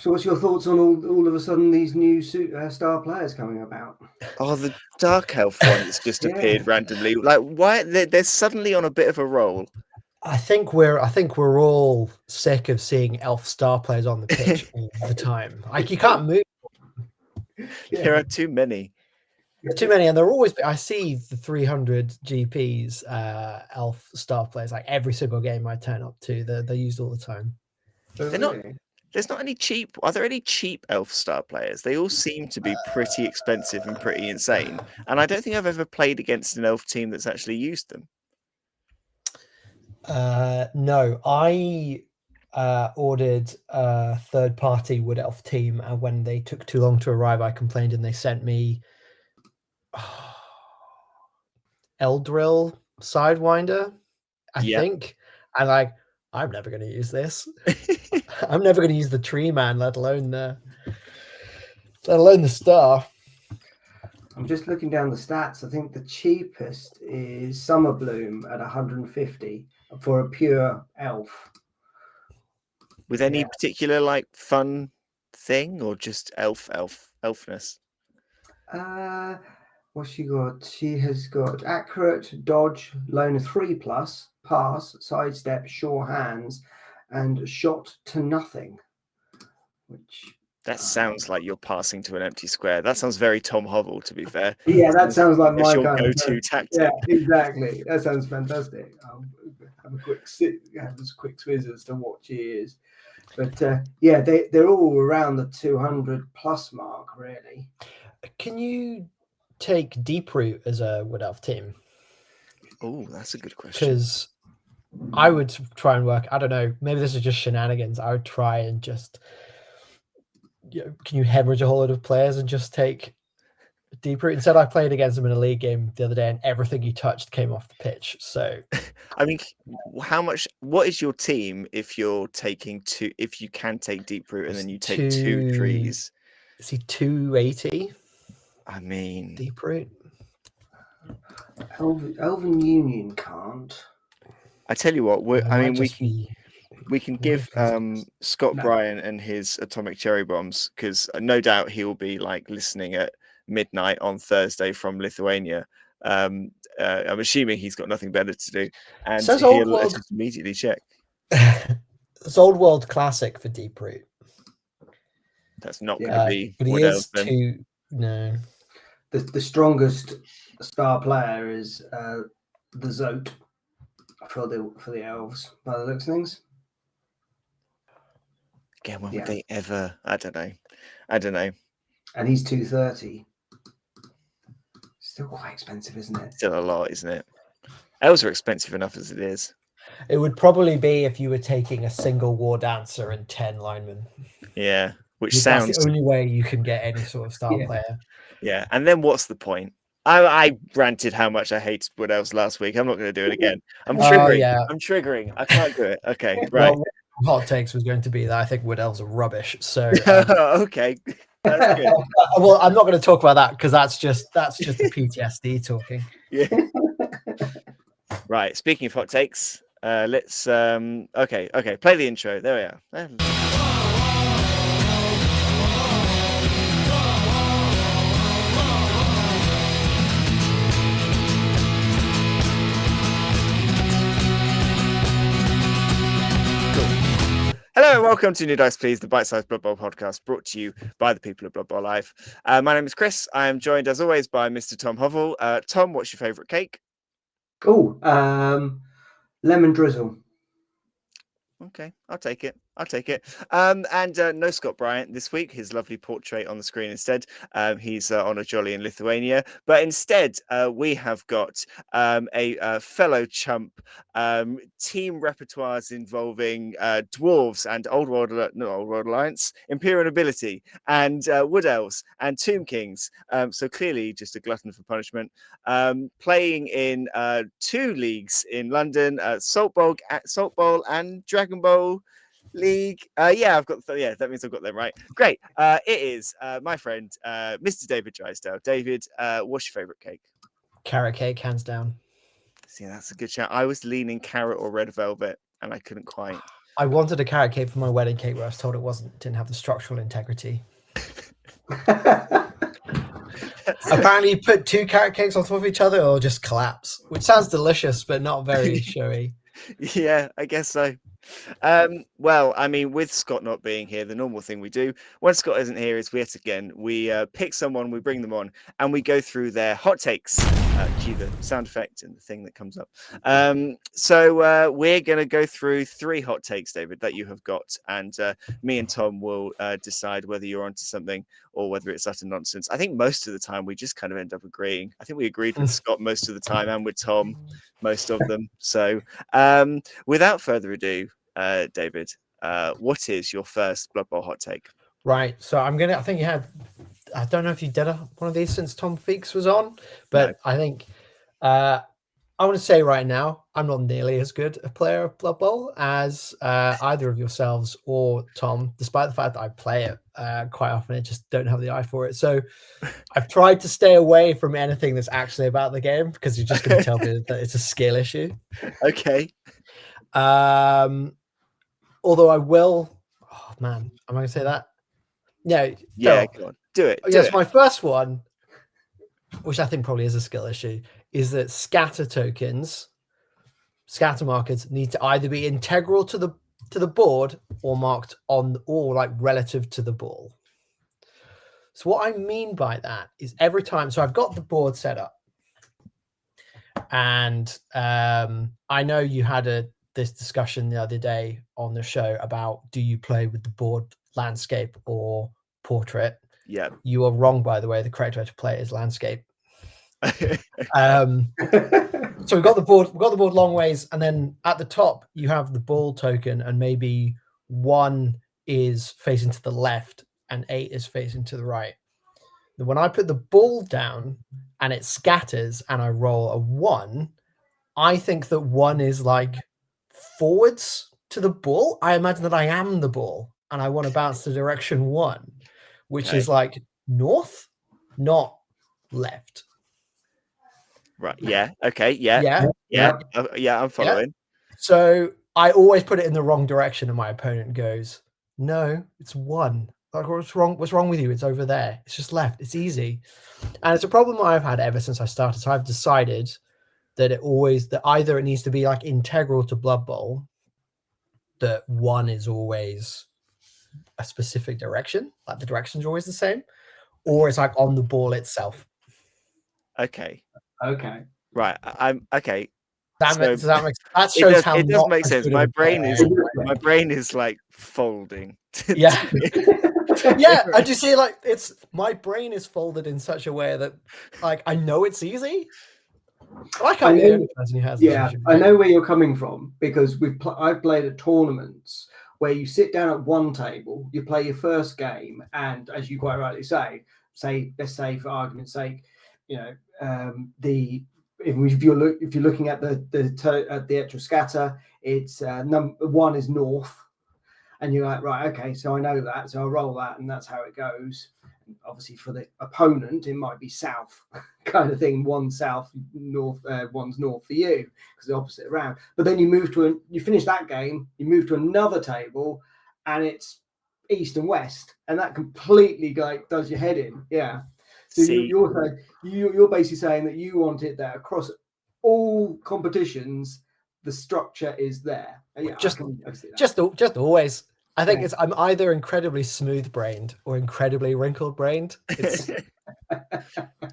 So what's your thoughts on all of a sudden these new star players coming about? Oh, the Dark Elf one that's just appeared randomly. Like, why they're suddenly on a bit of a roll? I think we're all sick of seeing elf star players on the pitch all the time. Like, you can't move. There are too many. Too many, and they're always. I see the 300 GPs elf star players like every single game I turn up to. They're used all the time. They're not. There's not any cheap. Are there any cheap elf star players? They all seem to be pretty expensive and pretty insane. And I don't think I've ever played against an elf team that's actually used them. No, I ordered a third-party Wood Elf team, and when they took too long to arrive, I complained, and they sent me Eldril Sidewinder, I think. And like, I'm never going to use this. I'm never going to use the Tree Man, let alone the star. I'm just looking down the stats. I think the cheapest is Summerbloom at 150 for a pure elf. With any particular like fun thing, or just elfness? What's she got? She has got accurate, dodge, loner 3+, pass, sidestep, sure hands, and shot to nothing. Which that sounds like you're passing to an empty square. That sounds very Tom Hovel, to be fair. Yeah, that sounds like my your kind go-to of tactic. Yeah, exactly. That sounds fantastic. Have a quick quiz as to what she is. But they're all around the 200+ mark, really. Can you take Deeproot as a Wood Elf team? Oh, that's a good question. Because I would try and work. I don't know. Maybe this is just shenanigans. I would try and just. Can you hemorrhage a whole lot of players and just take Deeproot? Instead, I played against him in a league game the other day, and everything he touched came off the pitch. So, I mean, what is your team if you're taking two? If you can take Deeproot and then you take two trees, is he 280? I mean, Deeproot. Elven Union can't. I tell you what, we can give Scott Bryan and his atomic cherry bombs, because no doubt he'll be like listening at midnight on Thursday from Lithuania. I'm assuming he's got nothing better to do, and he'll let us immediately check. It's Old World Classic for Deeproot. That's not going to be. But he is too. No. The strongest star player is the Zote for the elves, by the looks of things. Again, when would they ever? I don't know. And he's 230. Still quite expensive, isn't it? Still a lot, isn't it? Elves are expensive enough as it is. It would probably be if you were taking a single war dancer and 10 linemen. Yeah, which sounds that's the only way you can get any sort of star player. Yeah, and then what's the point? I ranted how much I hated Wood Elves last week. I'm not going to do it again. I'm triggering. I'm triggering. I can't do it. Okay, right. Well, hot takes was going to be that I think Wood Elves are rubbish. So okay, that's good. Well, I'm not going to talk about that because that's just the PTSD talking. Yeah. Right. Speaking of hot takes, let's okay. Play the intro. There we are. Hello and welcome to New Dice Please, the bite-sized Blood Bowl podcast brought to you by the people of Blood Bowl Live. My name is Chris. I am joined as always by Mr. Tom Hovel. Tom, what's your favourite cake? Oh, lemon drizzle. Okay, I'll take it. And no Scott Bryant this week. His lovely portrait on the screen instead. He's on a jolly in Lithuania. But instead, we have got a fellow chump team repertoires involving dwarves and Old World Alliance, Imperial Nobility, and Wood Elves and Tomb Kings. So clearly just a glutton for punishment. Playing in 2 leagues in London, Salt Bowl and Dragon Bowl League. That means I've got them right. Great. It is my friend, Mr. David Drysdale. David, what's your favourite cake? Carrot cake, hands down. See, that's a good shout. I was leaning carrot or red velvet, and I couldn't quite. I wanted a carrot cake for my wedding cake, where I was told it didn't have the structural integrity. Apparently, you put 2 carrot cakes on top of each other, it'll just collapse, which sounds delicious, but not very showy. Yeah, I guess so. Well, I mean, with Scott not being here, the normal thing we do when Scott isn't here is we pick someone, we bring them on, and we go through their hot takes. Cue the sound effect and the thing that comes up. So we're going to go through 3 hot takes, David, that you have got, and me and Tom will decide whether you're onto something or whether it's utter nonsense. I think most of the time we just kind of end up agreeing. I think we agreed with Scott most of the time, and with Tom most of them. So without further ado, David, what is your first Blood Bowl hot take? Right. So I think you had, I don't know if you did one of these since Tom Feeks was on, but no. I think I want to say right now, I'm not nearly as good a player of Blood Bowl as either of yourselves or Tom, despite the fact that I play it quite often. I just don't have the eye for it. So I've tried to stay away from anything that's actually about the game, because you're just going to tell me that it's a skill issue. Okay. Although I will, oh man, am I going to say that? No. Yeah, go on. Do it. Yes, my first one, which I think probably is a skill issue, is that scatter tokens, scatter markers, need to either be integral to the board or marked on, or like relative to the ball. So what I mean by that is every time, so I've got the board set up, and I know you had this discussion the other day on the show about, do you play with the board landscape or portrait? Yeah. You are wrong, by the way. The correct way to play it is landscape. So we've got the board long ways, and then at the top you have the ball token, and maybe 1 is facing to the left and 8 is facing to the right. When I put the ball down and it scatters and I roll a 1, I think that 1 is like forwards to the ball. I imagine that I am the ball and I want to bounce to direction 1, which is like north, not left. Right. Yeah. Okay. Yeah. I'm following. Yeah. So I always put it in the wrong direction, and my opponent goes, "No, it's 1. Like, what's wrong? What's wrong with you? It's over there. It's just left. It's easy." And it's a problem I've had ever since I started. So I've decided that either it needs to be like integral to Blood Bowl, that 1 is always a specific direction, like the direction's always the same, or it's like on the ball itself. Okay. Right. I'm okay. That shows how it does make sense. My brain is like folding. Yeah. Yeah. I just see like my brain is folded in such a way that like I know it's easy. I can't be the only person who has. Yeah, I know where you're coming from, because I've played at tournaments where you sit down at one table, you play your first game, and as you quite rightly say, let's say for argument's sake, you know, if you're looking at the actual scatter, it's number 1 is north, and you're like, right, okay, so I know that, so I'll roll that, and that's how it goes. Obviously, for the opponent, it might be south kind of thing. 1 south, north, 1's north for you, because the opposite around. But then you finish that game, you move to another table, and it's east and west, and that completely like does your head in. Yeah. So you're basically saying that you want it there across all competitions. The structure is there. Yeah, just always. I think I'm either incredibly smooth-brained or incredibly wrinkled-brained.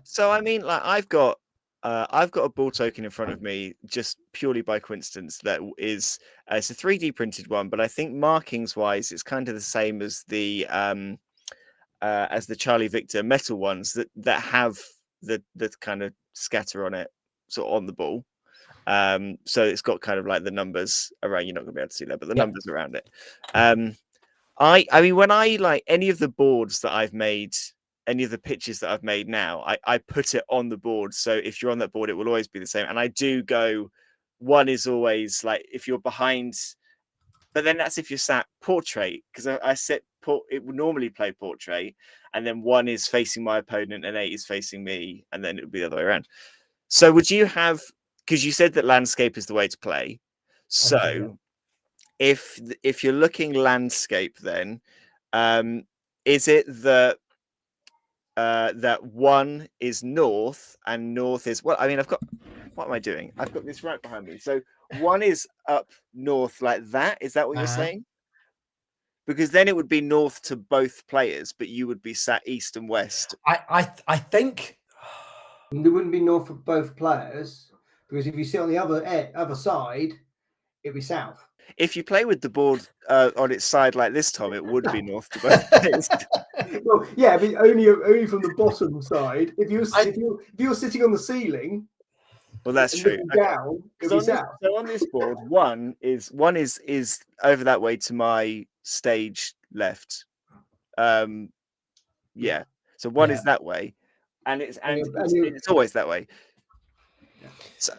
So I mean, like I've got a ball token in front of me just purely by coincidence. That is, it's a 3D printed one, but I think markings-wise, it's kind of the same as the Charlie Victor metal ones that have the kind of scatter on it, sort of on the ball. So it's got kind of like the numbers around. You're not going to be able to see that, but the numbers around it. I mean, when I like any of the boards that I've made, any of the pitches that I've made now, I put it on the board. So if you're on that board, it will always be the same. And I do go, 1 is always like if you're behind, but then that's if you're sat portrait, because I set it would normally play portrait, and then 1 is facing my opponent and 8 is facing me, and then it would be the other way around. So would you have, because you said that landscape is the way to play, so if you're looking landscape, then is it that that one is north and north is well? I mean, I've got what am I doing? I've got this right behind me. So one is up north like that. Is that what you're saying? Because then it would be north to both players, but you would be sat east and west. I think There wouldn't be north for both players because if you sit on the other side, it'd be south. If you play with the board on its side like this, Tom, it would be north to both players. Well, yeah, but only from the bottom side. If you're sitting on the ceiling, Well, that's and true. looking Okay. down, it'll be south. So on this board, one is over that way to my stage left. Yeah. So one is that way, and it's always that way. So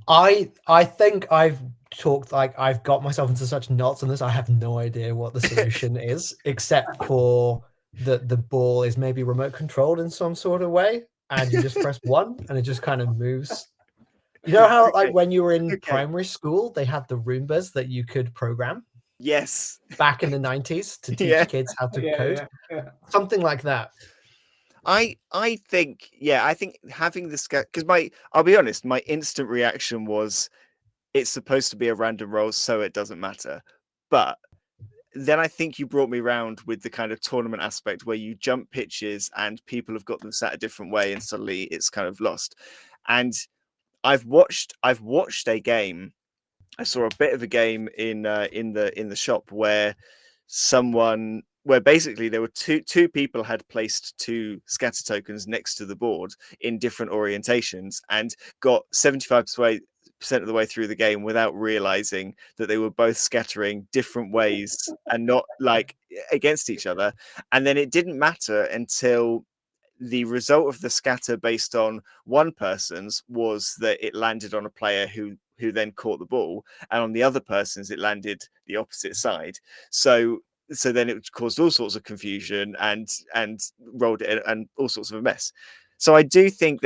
I think I've talked I've got myself into such knots on this. I have no idea what the solution is, except for the ball is maybe remote controlled in some sort of way, and you just press one and it just kind of moves. You know how like when you were in primary school, they had the Roombas that you could program? Yes. Back in the 90s to teach kids how to code. Yeah. Something like that. I think having this because I'll be honest, my instant reaction was it's supposed to be a random roll, so it doesn't matter. But then I think you brought me around with the kind of tournament aspect where you jump pitches and people have got them sat a different way and suddenly it's kind of lost. And I've watched a game. I saw a bit of a game in the shop where basically there were two people had placed two scatter tokens next to the board in different orientations and got 75% of the way through the game without realizing that they were both scattering different ways and not like against each other. And then it didn't matter until the result of the scatter based on one person's was that it landed on a player who then caught the ball, and on the other person's it landed the opposite side. So then it caused all sorts of confusion and rolled it and all sorts of a mess. So I do think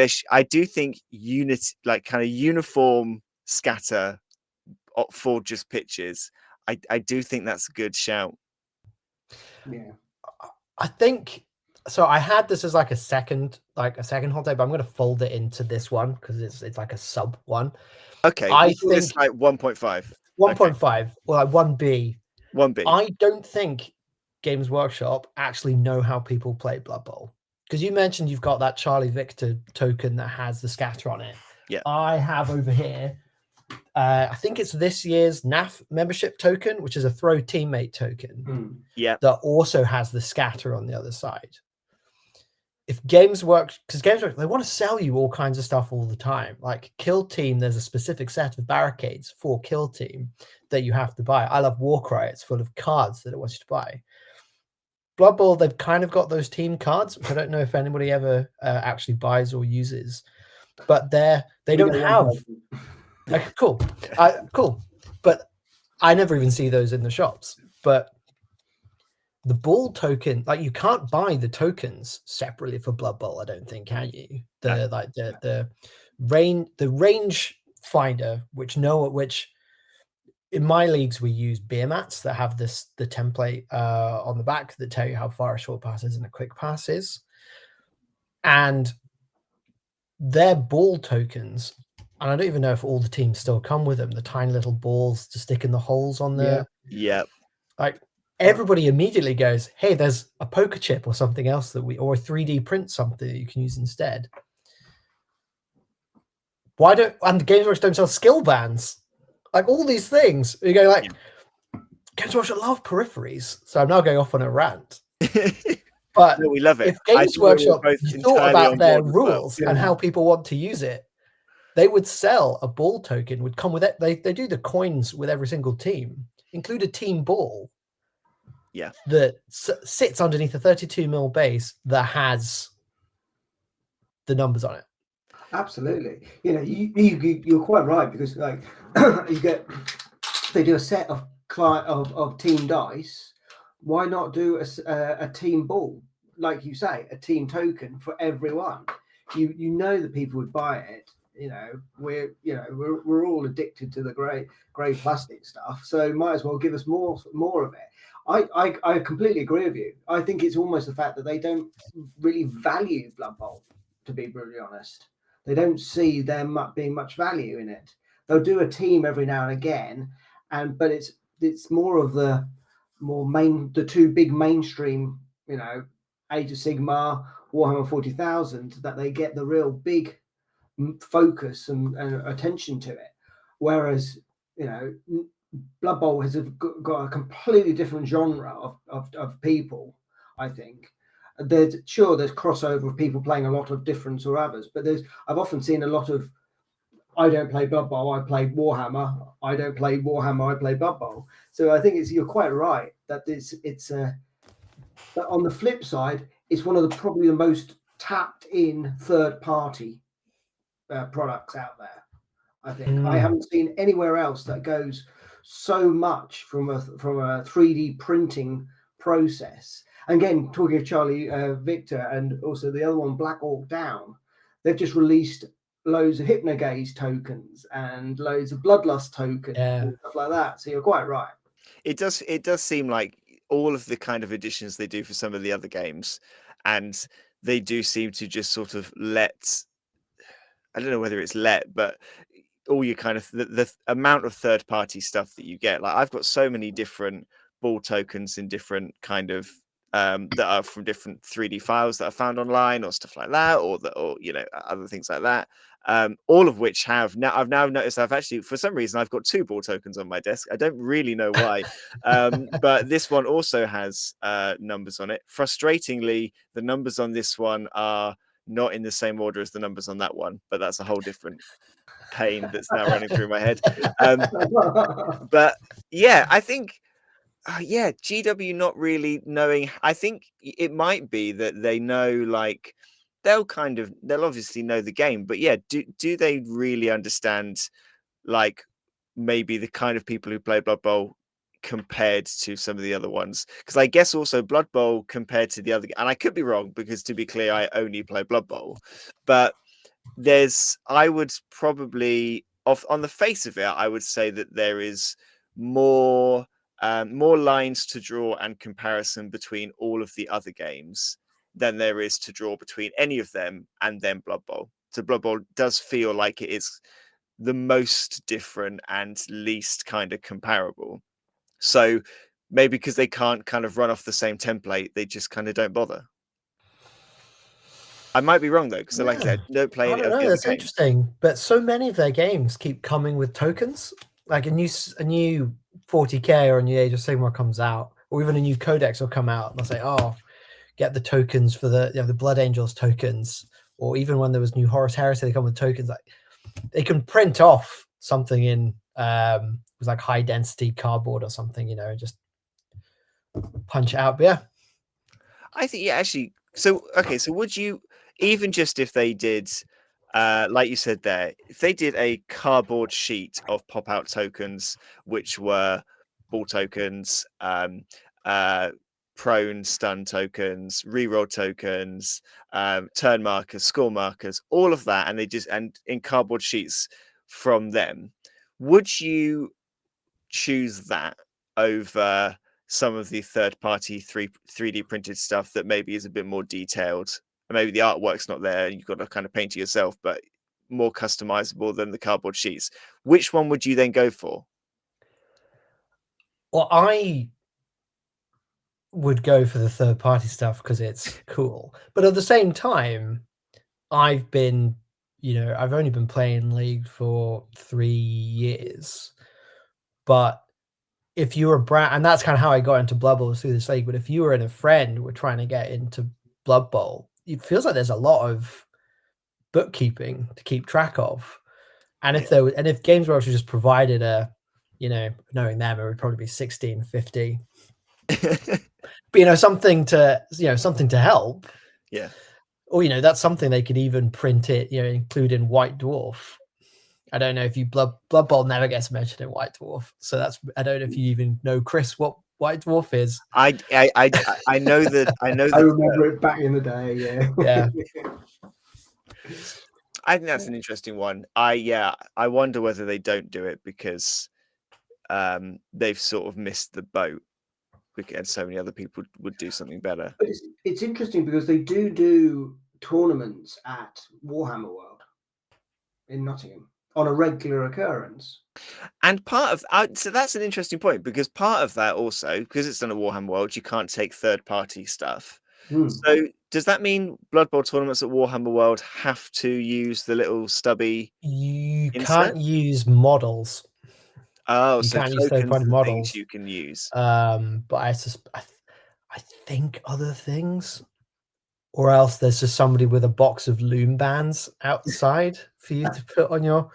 unity, like kind of uniform scatter for just pitches. I do think that's a good shout. Yeah. I think so. I had this as like a second hot take, but I'm going to fold it into this one because it's like a sub one. Okay, I think it's like 1.5. 1.5 or like 1B. 1B. I don't think Games Workshop actually know how people play Blood Bowl because you mentioned you've got that Charlie Victor token that has the scatter on it. Yeah, I have over here. I think it's this year's NAF membership token, which is a throw teammate token. Yeah, that also has the scatter on the other side. If Games Workshop, they want to sell you all kinds of stuff all the time. Like Kill Team, there's a specific set of barricades for Kill Team that you have to buy. I Love Warcry, it's full of cards that it wants you to buy. Blood Bowl, they've kind of got those team cards, which I don't know if anybody ever actually buys or uses, but they don't have. Okay, cool, cool. But I never even see those in the shops. But the ball token, like you can't buy the tokens separately for Blood Bowl. I don't think, can you? The range finder, which in my leagues we use beer mats that have the template on the back that tell you how far a short pass is and a quick pass is, and their ball tokens. And I don't even know if all the teams still come with them. The tiny little balls to stick in the holes on the like. Everybody immediately goes, hey, there's a poker chip or something else or a 3D print something that you can use instead. And the Games Workshop don't sell skill bands? Like all these things. You go like, Games Workshop love peripheries. So I'm now going off on a rant. But no, we love it. If Games Workshop thought about their rules and how people want to use it, they would sell a ball token, would come with it. They do the coins with every single team, include a team ball. Yeah, that sits underneath a 32 mil base that has the numbers on it. Absolutely. You're quite right because like they do a set of team dice. Why not do a team ball, like you say, a team token for everyone? You know that people would buy it we're all addicted to the grey plastic stuff, so might as well give us more of it. I completely agree with you. I think it's almost the fact that they don't really value Blood Bowl, to be brutally honest. They don't see there being much value in it. They'll do a team every now and again, but it's more of the two big mainstream, Age of Sigmar, Warhammer 40,000, that they get the real big focus and attention to it. Whereas, Blood Bowl has got a completely different genre of people, I think. There's crossover of people playing a lot of different or others, but I've often seen a lot of, I don't play Blood Bowl, I play Warhammer. I don't play Warhammer, I play Blood Bowl. So I think you're quite right that but on the flip side, it's one of probably the most tapped in third party products out there. I think I haven't seen anywhere else that goes so much from a 3D printing process. Again, talking of Charlie Victor and also the other one, Black Orc Down, they've just released loads of Hypnogaze tokens and loads of Bloodlust tokens and stuff like that. So you're quite right. It does seem like all of the kind of additions they do for some of the other games, and they do seem to just sort of I don't know whether it's but all your kind of the amount of third party stuff that you get. Like I've got so many different ball tokens in different kind of that are from different 3D files that I found online or stuff like that, or other things like that. All of which I've now noticed I've actually, for some reason, I've got 2 ball tokens on my desk. I don't really know why, but this one also has numbers on it. Frustratingly, the numbers on this one are not in the same order as the numbers on that one, but that's a whole different pain that's now running through my head. But yeah, I think. GW not really knowing. I think it might be that they know, like they'll obviously know the game, but yeah, do they really understand, like maybe the kind of people who play Blood Bowl compared to some of the other ones? Because I guess also Blood Bowl compared to the other, and I could be wrong because to be clear, I only play Blood Bowl, but I would probably on the face of it, I would say that there is more lines to draw and comparison between all of the other games than there is to draw between any of them and then Blood Bowl. So Blood Bowl does feel like it is the most different and least kind of comparable. So maybe because they can't kind of run off the same template, they just kind of don't bother. I might be wrong though, because like I said, don't play any of the other That's games. interesting. But so many of their games keep coming with tokens. Like a new 40k or a new Age of Sigmar comes out, or even a new Codex will come out, and they'll say, "Oh, get the tokens for the Blood Angels tokens." Or even when there was new Horus Heresy, they come with tokens. Like they can print off something in it was like high density cardboard or something, and just punch it out. But yeah, I think actually. So okay, so would you, even just if they did, like you said there, if they did a cardboard sheet of pop-out tokens, which were ball tokens, prone stun tokens, reroll tokens, turn markers, score markers, all of that, and in cardboard sheets from them, would you choose that over some of the third-party 3D printed stuff that maybe is a bit more detailed? And maybe the artwork's not there, you've got to kind of paint it yourself, but more customizable than the cardboard sheets. Which one would you then go for? Well, I would go for the third-party stuff because it's cool. But at the same time, I've only been playing League for 3 years. But if you were and that's kind of how I got into Blood Bowl through this league. But if you were a friend were trying to get into Blood Bowl, it feels like there's a lot of bookkeeping to keep track of. And if Games Workshop just provided knowing them, it would probably be 16.50. But something to help. Yeah. Or that's something they could even print it, include in White Dwarf. I don't know if you Blood Bowl never gets mentioned in White Dwarf, so I don't know if you even know, Chris, what White Dwarf is. I know that. I know that. I remember it back in the day. Yeah. Yeah. I think that's an interesting one. I wonder whether they don't do it because they've sort of missed the boat, because so many other people would do something better. But it's interesting because they do tournaments at Warhammer World in Nottingham on a regular occurrence. And part of so that's an interesting point, because part of that also, because it's done at Warhammer World, you can't take third-party stuff. So does that mean Blood Bowl tournaments at Warhammer World have to use the little stubby? You insert? can't use models. Oh, You so can't use tokens third-party and models. things you can use. But I think other things, or else there's just somebody with a box of loom bands outside for you to put on your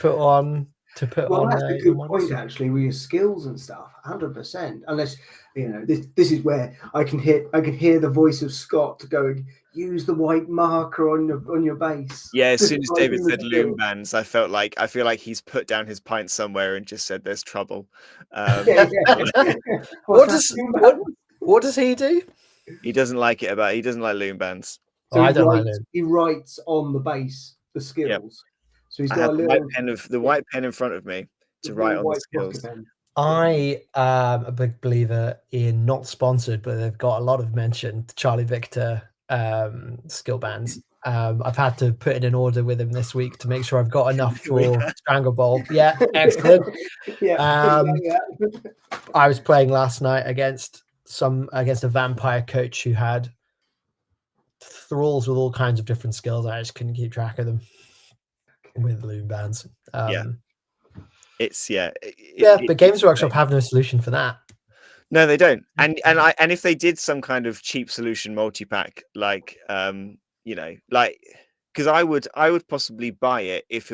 Well, that's a your good models. point, actually, with your skills and stuff. 100%. Unless this is where I can hear the voice of Scott going, use the white marker on your base. Yeah, as soon as Describing David the said skill. loom bands, I feel like he's put down his pint somewhere and just said there's trouble. Yeah. What does he do? He doesn't like he doesn't like loom bands. So I don't like them. he writes on the base the skills. So he's I got have a the little white pen in front of me to write on the white skills. marker pen. I am a big believer in, not sponsored, but they've got a lot of mentioned Charlie Victor skill bands. I've had to put in an order with him this week to make sure I've got enough for Strangle Bowl. Yeah, excellent. I was playing last night against a vampire coach who had thralls with all kinds of different skills. I just couldn't keep track of them with loom bands. It's but Games Workshop have no solution for that. No, they don't. And if they did some kind of cheap solution multi-pack, like because I would possibly buy it if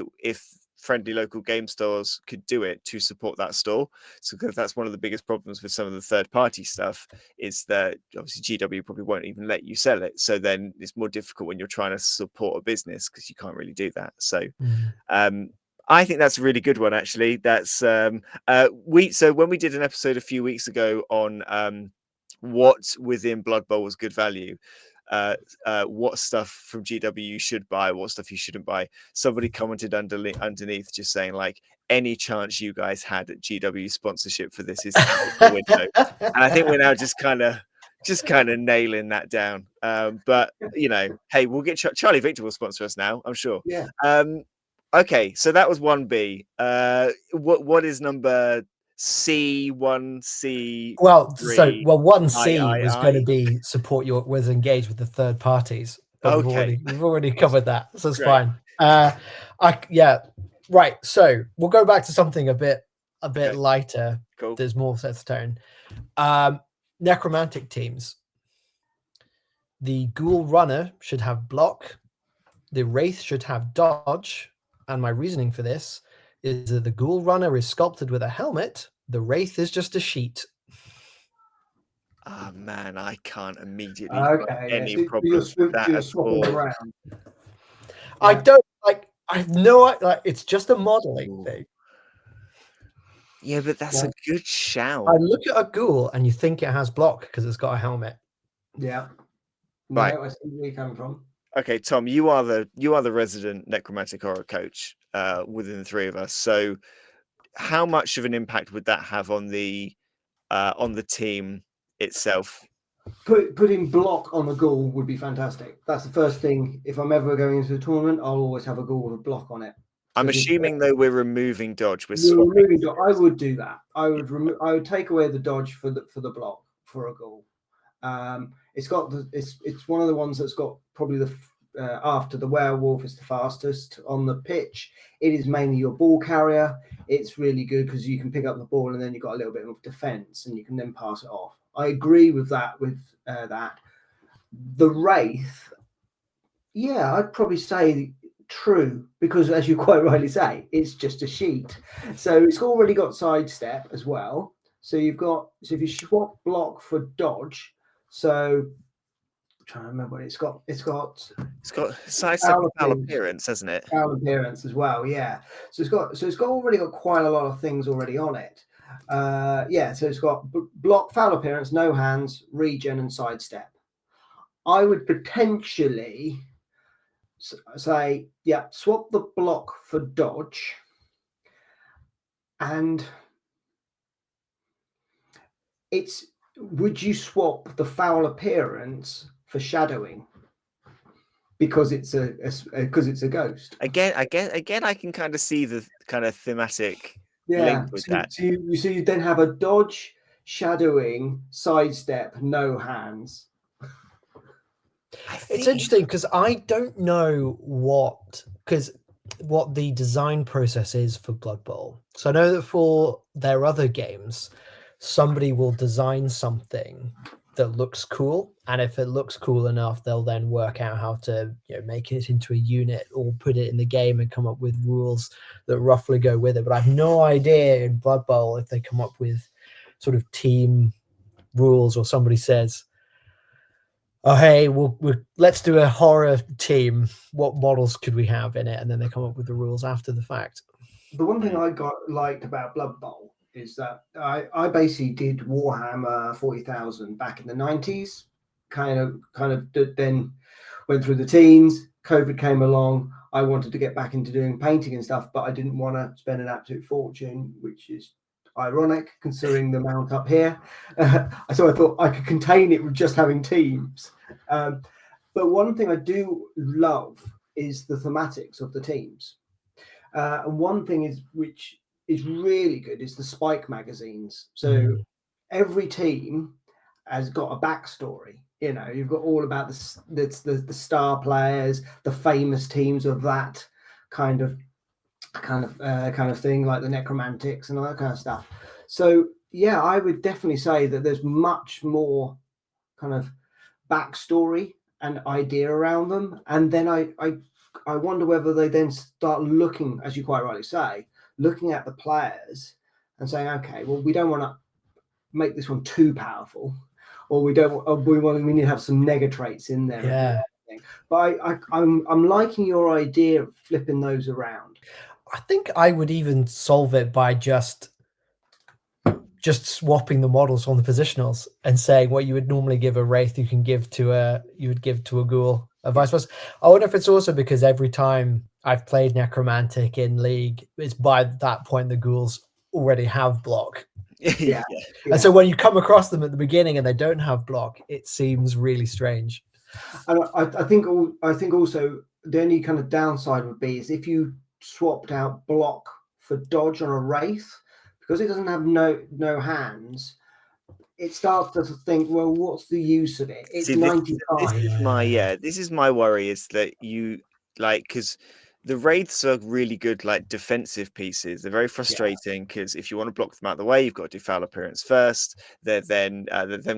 friendly local game stores could do it to support that store. So because that's one of the biggest problems with some of the third-party stuff, is that obviously GW probably won't even let you sell it. So then it's more difficult when you're trying to support a business, because you can't really do that. So I think that's a really good one, actually. That's so when we did an episode a few weeks ago on what within Blood Bowl was good value, what stuff from GW you should buy, what stuff you shouldn't buy. Somebody commented underneath just saying, like, any chance you guys had at GW sponsorship for this is out the window. And I think we're now just kind of nailing that down. But hey, we'll get Charlie Victor will sponsor us now, I'm sure. Yeah. Okay, so that was 1B. What is number C1C? Well, 1C was going to be was engaged with the third parties. But we've already covered that, so it's fine. Right. So we'll go back to something a bit lighter. Cool. There's more sets of tone. Necromantic teams. The Ghoul Runner should have block. The Wraith should have dodge. And my reasoning for this is that the Ghoul Runner is sculpted with a helmet. The Wraith is just a sheet. Oh man, I can't immediately any problems with that at all. Around. I don't like. I have no like. It's just a modeling thing. Yeah, but that's a good shout. I look at a ghoul and you think it has block because it's got a helmet. Yeah. Right. No, I see where you're coming from. Okay, Tom, you are the resident necromantic horror coach within the three of us. So, how much of an impact would that have on the team itself? Putting block on the ghoul would be fantastic. That's the first thing. If I'm ever going into a tournament, I'll always have a ghoul with a block on it. I'm assuming though we're removing dodge. Removing dodge. I would do that. I would take away the dodge for the block for a ghoul. It's one of the ones that's got probably the after the werewolf is the fastest on the pitch. It is mainly your ball carrier. It's really good because you can pick up the ball and then you've got a little bit of defense and you can then pass it off. I agree with that. The Wraith, yeah, I'd probably say true, because as you quite rightly say, it's just a sheet. So it's already got sidestep as well. So if you swap block for dodge, so I'm trying to remember what it's got sidestep and foul appearance, hasn't it? Foul appearance as well, yeah. So it's already got quite a lot of things already on it. So it's got block, foul appearance, no hands, regen, and sidestep. I would potentially say, yeah, swap the block for dodge, and would you swap the foul appearance for shadowing because it's a ghost? Again, I can kind of see the kind of thematic Yeah. link with So, that. you then have a dodge, shadowing, sidestep, no hands. It's interesting because I don't know what the design process is for Blood Bowl. So I know that for their other games, somebody will design something that looks cool, and if it looks cool enough, they'll then work out how to make it into a unit or put it in the game and come up with rules that roughly go with it. But I have no idea in Blood Bowl if they come up with sort of team rules, or somebody says, oh, hey, let's do a horror team. What models could we have in it? And then they come up with the rules after the fact. The one thing I liked about Blood Bowl is that I basically did Warhammer 40,000 back in the 90s. Kind of then went through the teens. COVID came along. I wanted to get back into doing painting and stuff, but I didn't want to spend an absolute fortune, which is ironic considering the amount up here. So I thought I could contain it with just having teams. But one thing I do love is the thematics of the teams. And one thing which is really good is the Spike magazines. So every team has got a backstory. You've got all about the star players, the famous teams of that kind of thing, like the Necromantics and all that kind of stuff. So yeah, I would definitely say that there's much more kind of backstory and idea around them. And then I wonder whether they then start looking, as you quite rightly say, looking at the players and saying, okay, well, we don't want to make this one too powerful, or we need to have some nega traits in there. Yeah. But I'm liking your idea of flipping those around. I think I would even solve it by just swapping the models on the positionals and saying what you would normally give a wraith, you would give to a ghoul, or vice versa. I wonder if it's also because every time I've played Necromantic in League, it's by that point the ghouls already have block. Yeah. And so when you come across them at the beginning and they don't have block, it seems really strange. And I think also the only kind of downside would be is if you swapped out block for dodge on a wraith, because it doesn't have no hands. It starts to think, well, what's the use of it? It's 95. This is my worry, is that because the wraiths are really good defensive pieces. They're very frustrating because if you want to block them out of the way, you've got to do foul appearance first. They've then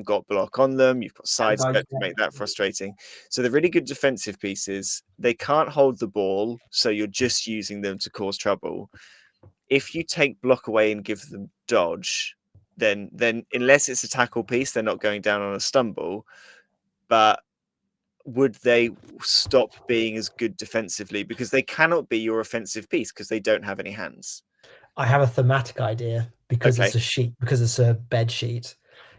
got block on them. You've got sidestep to make that frustrating. So they're really good defensive pieces. They can't hold the ball, so you're just using them to cause trouble. If you take block away and give them dodge, then unless it's a tackle piece, they're not going down on a stumble. But would they stop being as good defensively, because they cannot be your offensive piece because they don't have any hands? I have a thematic idea because it's a sheet, because it's a bed sheet.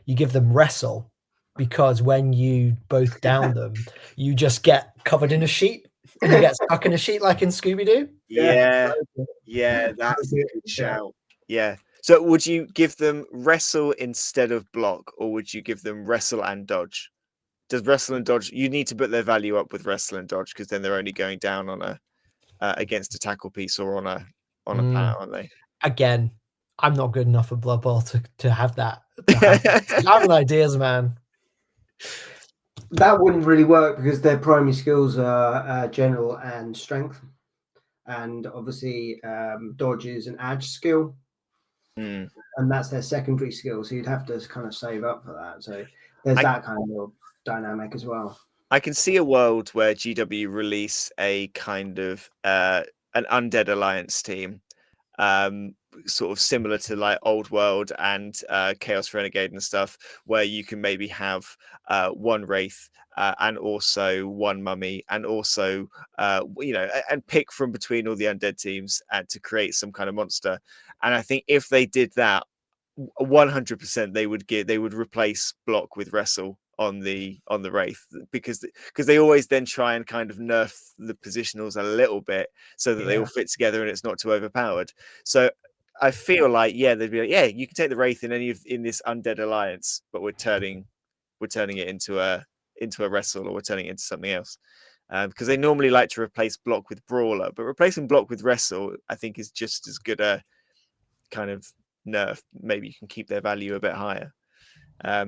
You give them wrestle, because when you both down them, you just get covered in a sheet and you get stuck in a sheet like in Scooby-Doo. Yeah, that's a good shout. Yeah. So would you give them wrestle instead of block, or would you give them wrestle and dodge? Does wrestle and dodge, you need to put their value up with wrestle and dodge, because then they're only going down on a against a tackle piece or on a power, aren't they? Again, I'm not good enough at Blood Bowl to have that. I'm an ideas man. That wouldn't really work because their primary skills are general and strength, and obviously dodge is an edge skill, and that's their secondary skill. So you'd have to kind of save up for that. So there's that kind of dynamic as well. I can see a world where GW release a kind of an Undead Alliance team, sort of similar to Old World and Chaos Renegade and stuff, where you can maybe have one Wraith and also one Mummy, and also and pick from between all the undead teams and to create some kind of monster. And I think if they did that, 100% they would replace block with wrestle on the Wraith, because they always then try and kind of nerf the positionals a little bit so that they all fit together and it's not too overpowered. So I feel like, yeah, they'd be like, yeah, you can take the Wraith in this undead alliance, but we're turning it into a wrestle, or we're turning it into something else. Because they normally like to replace block with brawler, but replacing block with wrestle, I think, is just as good a kind of nerf. Maybe you can keep their value a bit higher. I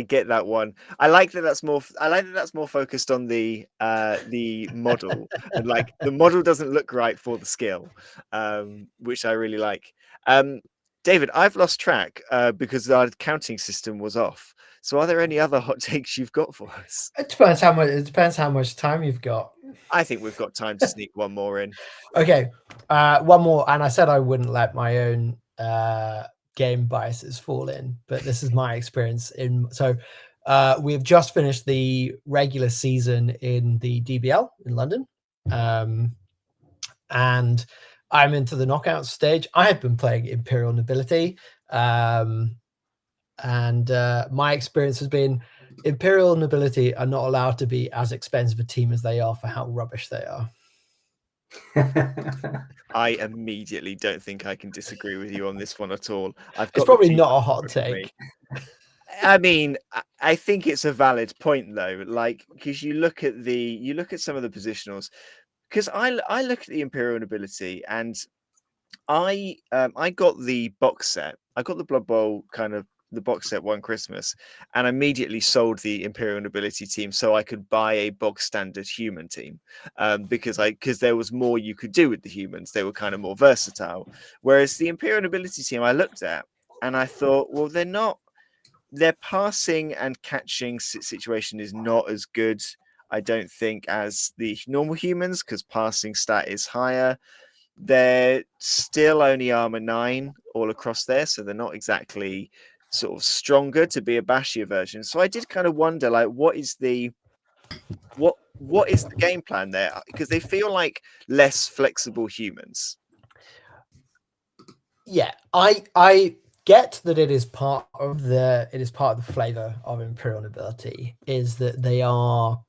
get that one. I like that that's more focused on the model, and like the model doesn't look right for the skill, which I really like. David, I've lost track because our counting system was off. So are there any other hot takes you've got for us? It depends how much time you've got. I think we've got time to sneak one more in. Okay, one more, and I said I wouldn't let my own game biases fall in, but this is my experience we've just finished the regular season in the DBL in London, and I'm into the knockout stage. I have been playing Imperial Nobility, and my experience has been Imperial Nobility are not allowed to be as expensive a team as they are for how rubbish they are. I immediately don't think I can disagree with you on this one at all. It's probably not a hot take. I mean, I think it's a valid point though, like, because you look at some of the positionals, because I look at the Imperial Nobility, and I got the box set. I got the Blood Bowl kind of the box set one Christmas, and immediately sold the Imperial Nobility team so I could buy a bog standard human team, because there was more you could do with the humans. They were kind of more versatile. Whereas the Imperial Nobility team I looked at and I thought, well, their passing and catching situation is not as good, I don't think, as the normal humans, because passing stat is higher. They're still only armor 9 all across there, so they're not exactly sort of stronger to be a bashier version. So I did kind of wonder, like, what is the game plan there? Because they feel like less flexible humans. Yeah, I get that it is part of the flavor of Imperial Nobility is that they are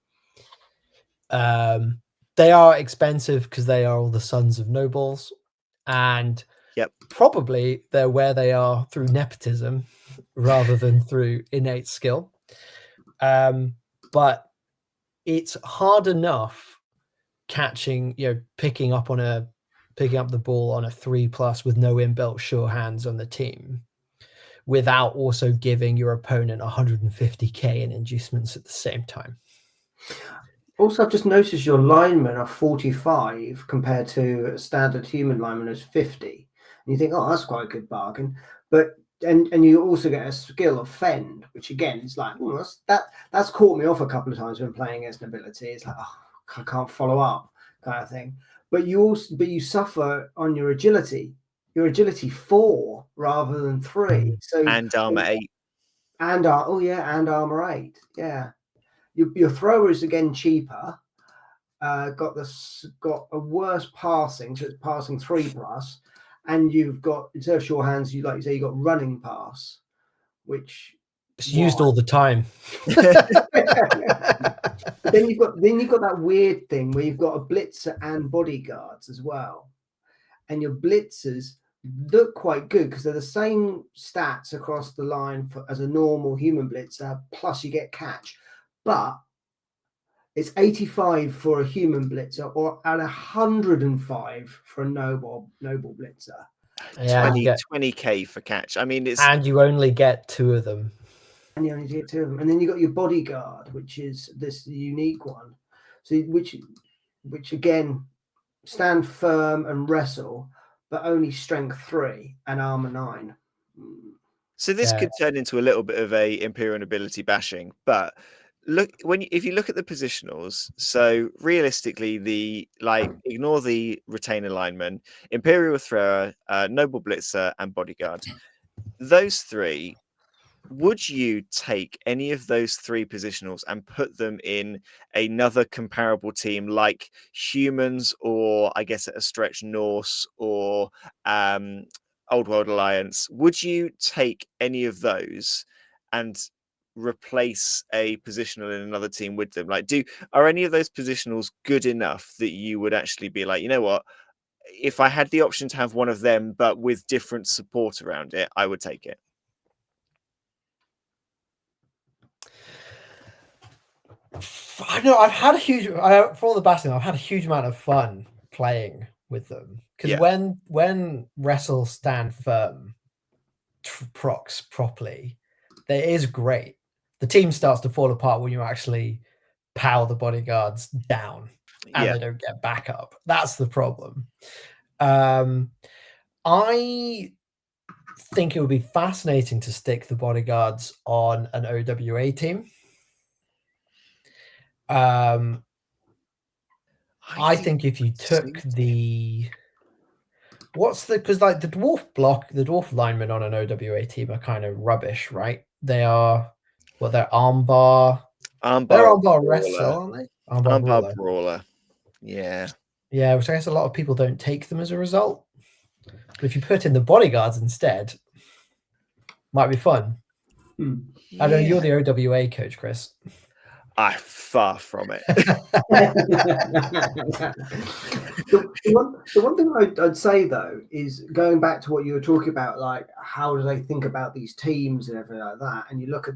expensive because they are all the sons of nobles, and probably they're where they are through nepotism rather than through innate skill. But it's hard enough catching, picking up the ball on a 3+ with no inbuilt sure hands on the team, without also giving your opponent 150k in inducements at the same time. Also, I've just noticed your linemen are 45 compared to a standard human lineman is 50. And you think, oh, that's quite a good bargain. But and you also get a skill of fend, which again is like, oh, that's caught me off a couple of times when playing against nobility. It's like, oh, I can't follow up, kind of thing. But you suffer on your agility. Your agility 4 rather than 3. So and armor 8. And armor 8. Yeah. Your thrower is again cheaper. Got a worse passing, so it's passing 3+, and you've got, instead of sure hands, you got running pass, which it's used all the time. then you've got that weird thing where you've got a blitzer and bodyguards as well, and your blitzers look quite good because they're the same stats across the line as a normal human blitzer, plus you get catch. But it's 85 for a human blitzer, or at 105 for a noble blitzer. Yeah, 20k for catch. I mean, and you only get 2 of them. And you only get 2 of them, and then you got your bodyguard, which is this unique one. So which again stand firm and wrestle, but only strength 3 and armor 9. So this could turn into a little bit of a Imperial Nobility bashing, but if you look at the positionals, so realistically, ignore the retainer lineman, Imperial Thrower, Noble Blitzer, and Bodyguard. Those 3, would you take any of those 3 positionals and put them in another comparable team like humans, or I guess at a stretch Norse, or Old World Alliance. Would you take any of those and replace a positional in another team with them? Like, are any of those positionals good enough that you would actually be like, you know what? If I had the option to have one of them, but with different support around it, I would take it. I know I've had a huge for all the basting. I've had a huge amount of fun playing with them because Yeah. when wrestle stand firm procs properly, that is great. The team starts to fall apart when you actually power the bodyguards down and they don't get back up. That's the problem. I think it would be fascinating to stick the bodyguards on an OWA team. I think if you took the because like the dwarf linemen on an OWA team are kind of rubbish, right? They are they're armbar wrestle, aren't they? Armbar brawler. Yeah. Yeah, which I guess a lot of people don't take them as a result. But if you put in the bodyguards instead, might be fun. I know you're the OWA coach, Chris. I'm far from it. The one thing I'd say though is going back to what you were talking about, like how do they think about these teams and everything like that, and you look at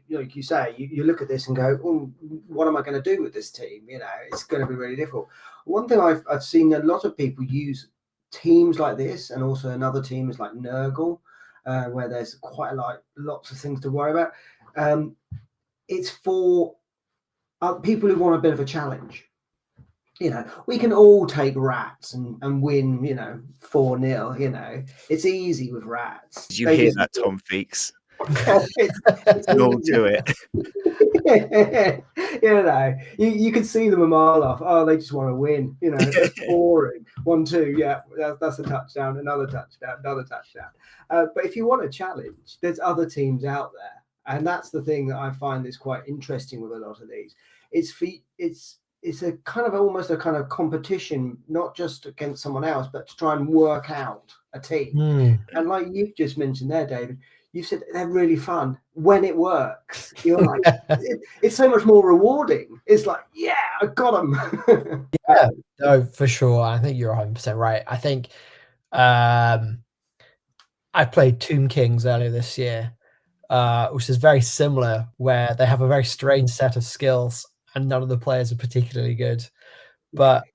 like you say, you look at this and go, oh, what am I going to do with this team? You know, it's going to be really difficult. One thing I've seen a lot of people use teams like this, and also another team is like Nurgle, where there's quite lots of things to worry about. It's for people who want a bit of a challenge. You know, we can all take rats and win, 4-0, it's easy with rats. Did you hear that, Tom Feeks? We'll do it. You can see them a mile off. Oh, they just want to win. It's boring. 1-2, yeah, that's a touchdown, another touchdown, another touchdown. But if you want a challenge, there's other teams out there, and that's the thing that I find is quite interesting with a lot of these. It's a kind of almost a kind of competition, not just against someone else, but to try and work out a team. And like you've just mentioned there, David, you said they're really fun when it works. You're like, it's so much more rewarding. It's like, yeah, I got them. Yeah, no, for sure. I think you're 100% right. I think I played Tomb Kings earlier this year, which is very similar, where they have a very strange set of skills and none of the players are particularly good. But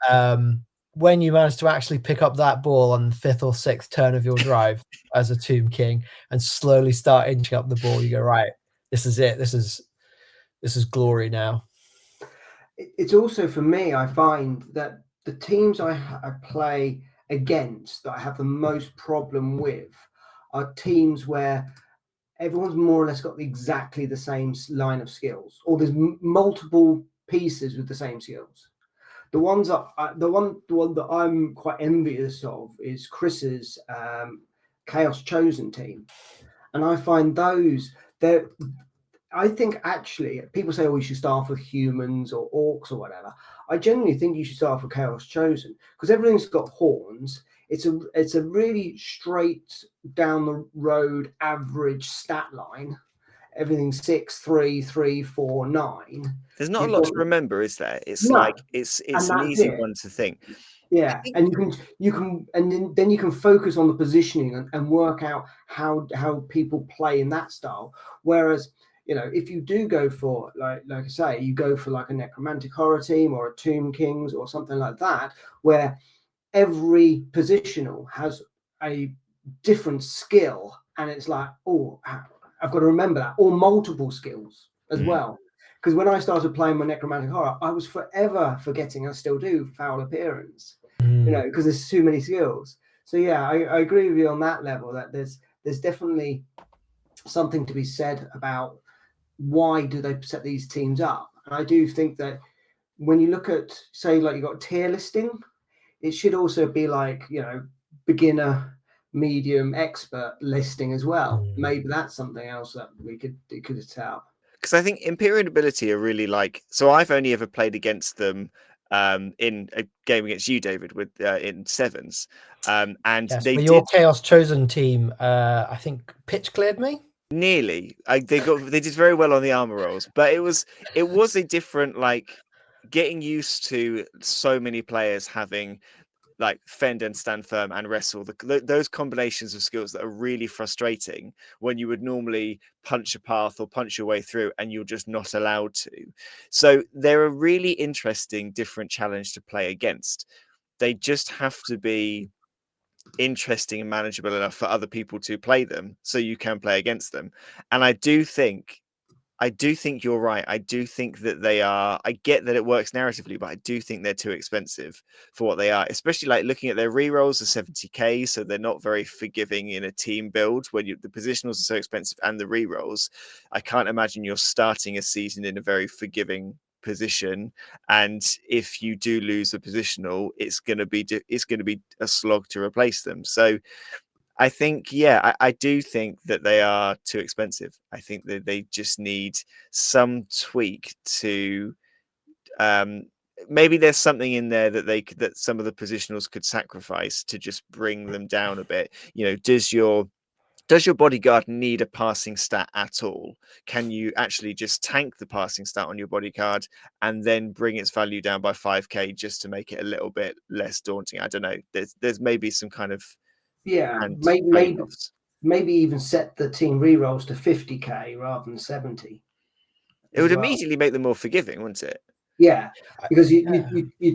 when you manage to actually pick up that ball on the 5th or 6th turn of your drive as a Tomb King and slowly start inching up the ball, you go, right, this is it. This is glory now. It's also, for me, I find that the teams I play against that I have the most problem with are teams where everyone's more or less got exactly the same line of skills, or there's multiple pieces with the same skills. The one that I'm quite envious of is Chris's Chaos Chosen team, and I find those I think actually people say, oh, you should start off with humans or orcs or whatever. I genuinely think you should start off with Chaos Chosen because everything's got horns. It's a really straight down the road average stat line. Everything's 6, 3, 3, 4, 9. There's not a lot to remember, is there? It's it's an easy one to think. Yeah, and you can and then you can focus on the positioning and work out how people play in that style. Whereas, if you do go for like I say, you go for like a necromantic horror team or a Tomb Kings or something like that, where every positional has a different skill, and it's like, oh, I've got to remember that, or multiple skills as well. Because when I started playing my necromantic horror, I was forever forgetting, I still do, foul appearance, because there's too many skills. So yeah, I agree with you on that level, that there's definitely something to be said about why do they set these teams up. And I do think that when you look at, say, like you got tier listing, it should also be like, beginner, medium, expert listing as well. Maybe that's something else that we could set up. Because I think Imperial Nobility are really so I've only ever played against them in a game against you, David, with in sevens. And Yes, they but did your Chaos Chosen team, I think, pitch cleared me. nearly. They did very well on the armor rolls, but it was a different, like, getting used to so many players having like fend and stand firm and wrestle, those combinations of skills that are really frustrating when you would normally punch a path or punch your way through and you're just not allowed to. So they're a really interesting different challenge to play against. They just have to be interesting and manageable enough for other people to play them so you can play against them. And I do think you're right. I do think that they are. I get that it works narratively, but I do think they're too expensive for what they are, especially like looking at their rerolls are 70k. So they're not very forgiving in a team build when the positionals are so expensive and the rerolls. I can't imagine you're starting a season in a very forgiving position. And if you do lose a positional, it's going to be a slog to replace them. So I think, yeah, I do think that they are too expensive. I think that they just need some tweak to maybe there's something in there that that some of the positionals could sacrifice to just bring them down a bit. You know, does your bodyguard need a passing stat at all? Can you actually just tank the passing stat on your bodyguard and then bring its value down by 5k just to make it a little bit less daunting? I don't know. There's maybe some kind of and maybe even set the team rerolls to 50k rather than 70. It would immediately make them more forgiving, wouldn't it? Yeah, because you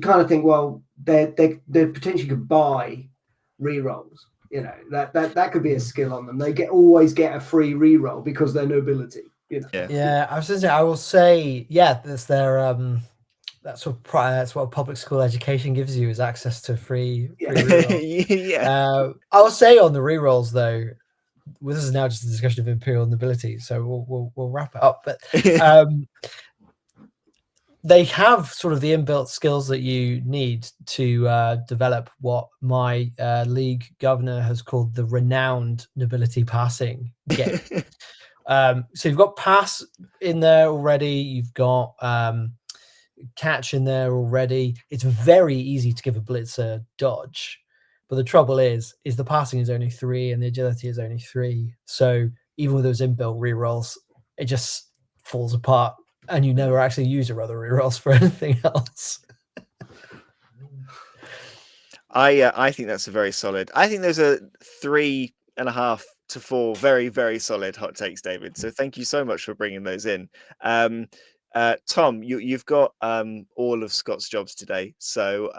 kind of think, well, they potentially could buy rerolls. You know, that could be a skill on them. They always get a free reroll because they're nobility. You know. Yeah, I was going to say, I will say, yeah, that's their that's what public school education gives you, is access to free rerolls. Yeah. I'll say on the rerolls though, well, this is now just a discussion of imperial nobility, so we'll wrap it up. But they have sort of the inbuilt skills that you need to develop what my league governor has called the renowned nobility passing game. So you've got pass in there already. You've got catch in there already. It's very easy to give a blitzer dodge, but the trouble is the passing is only 3 and the agility is only 3. So even with those inbuilt rerolls, it just falls apart, and you never actually use your other rerolls for anything else. I think that's a very solid. I think there's a 3.5 to 4 very, very solid hot takes, David. So thank you so much for bringing those in. Tom, you've got all of Scott's jobs today, so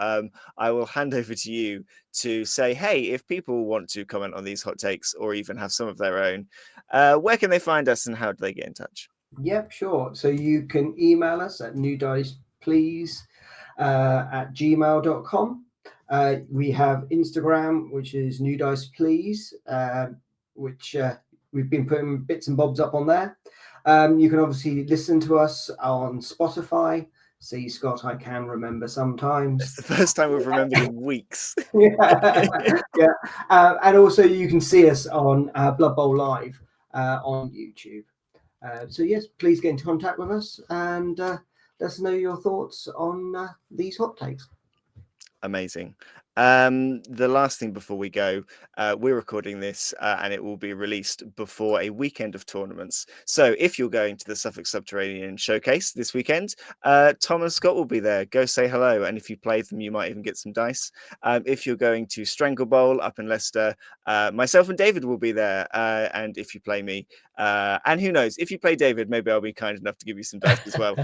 I will hand over to you to say, hey, if people want to comment on these hot takes or even have some of their own, where can they find us and how do they get in touch? Yep, sure. So you can email us at newdiceplease at gmail.com. We have Instagram, which is newdiceplease, which we've been putting bits and bobs up on there. You can obviously listen to us on Spotify. See, Scott, I can remember sometimes. It's the first time we've remembered in weeks. Yeah. And also you can see us on Bloodbowl Live on YouTube. So yes, please get in contact with us and let us know your thoughts on these hot takes. Amazing. The last thing before we go, we're recording this and it will be released before a weekend of tournaments. So if you're going to the Suffolk Subterranean Showcase this weekend, Tom and Scott will be there. Go say hello. And if you play them, you might even get some dice. If you're going to Strangle Bowl up in Leicester, myself and David will be there. And if you play me, and who knows, if you play David, maybe I'll be kind enough to give you some dice as well.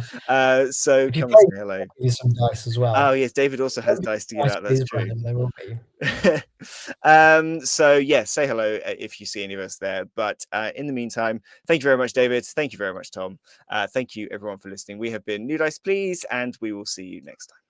So come and say hello. Give you some dice as well. Oh yes, David also has dice to give out. That's true. There will be. So yeah, say hello if you see any of us there. But in the meantime, thank you very much, David. Thank you very much, Tom. Thank you everyone for listening. We have been New Dice Please, and we will see you next time.